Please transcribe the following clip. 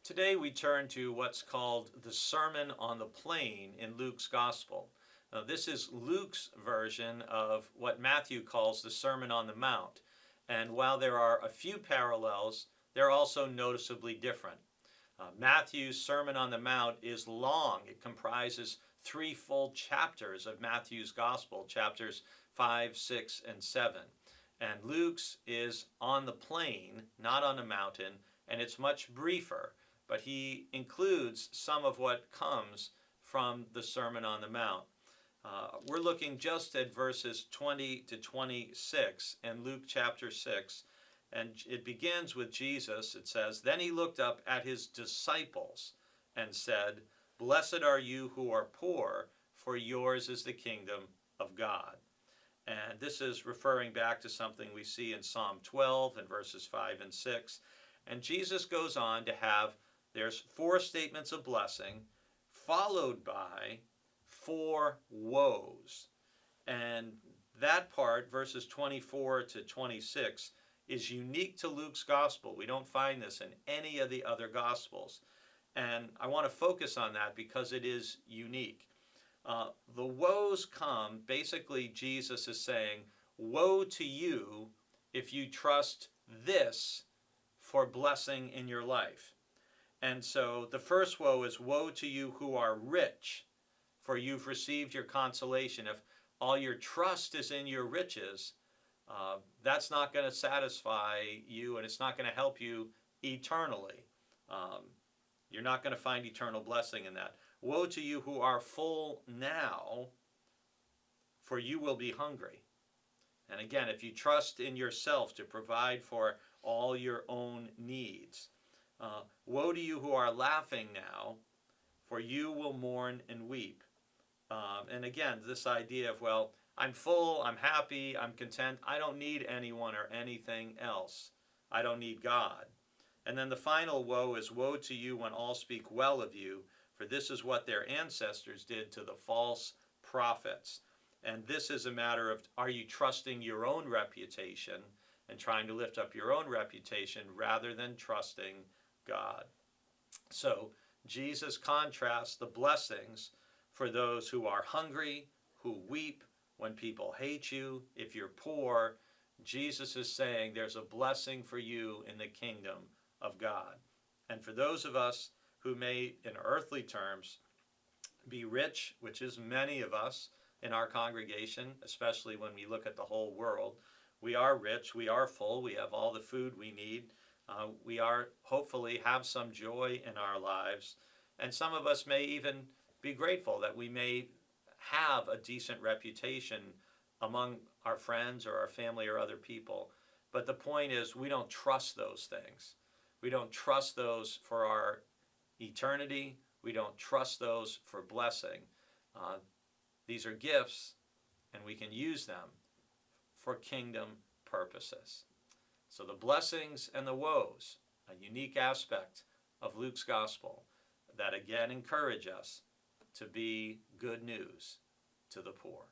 Today we turn to what's called the Sermon on the Plain in Luke's Gospel. Now, this is Luke's version of what Matthew calls the Sermon on the Mount. And while there are a few parallels, they're also noticeably different. Matthew's Sermon on the Mount is long. It comprises 3 full chapters of Matthew's Gospel, chapters 5, 6, and 7. And Luke's is on the plain, not on a mountain, and it's much briefer. But he includes some of what comes from the Sermon on the Mount. We're looking just at verses 20 to 26 in Luke chapter 6. And it begins with Jesus. It says, "Then he looked up at his disciples and said, 'Blessed are you who are poor, for yours is the kingdom of God.'" And this is referring back to something we see in Psalm 12 and verses 5 and 6. And Jesus goes on to have, there's 4 statements of blessing, followed by 4 woes. And that part, verses 24 to 26, is unique to Luke's gospel. We don't find this in any of the other gospels. And I want to focus on that because it is unique. The woes come, basically Jesus is saying, woe to you if you trust this for blessing in your life. And so the first woe is, woe to you who are rich, for you've received your consolation. If all your trust is in your riches, that's not going to satisfy you, and it's not going to help you eternally. You're not going to find eternal blessing in that. Woe to you who are full now, for you will be hungry. And again, if you trust in yourself to provide for all your own needs. Woe to you who are laughing now, for you will mourn and weep. And again, this idea of, well, I'm full, I'm happy, I'm content, I don't need anyone or anything else. I don't need God. And then the final woe is, woe to you when all speak well of you, for this is what their ancestors did to the false prophets. And this is a matter of, are you trusting your own reputation and trying to lift up your own reputation rather than trusting God? So Jesus contrasts the blessings for those who are hungry, who weep when people hate you. If you're poor, Jesus is saying there's a blessing for you in the kingdom of God. And for those of us who may, in earthly terms, be rich, which is many of us in our congregation, especially when we look at the whole world, we are rich, we are full, we have all the food we need, we are hopefully have some joy in our lives, and some of us may even be grateful that we may have a decent reputation among our friends or our family or other people. But the point is, we don't trust those things. We don't trust those for our eternity. We don't trust those for blessing. These are gifts, and we can use them for kingdom purposes. So the blessings and the woes, a unique aspect of Luke's gospel that again encourage us to be good news to the poor.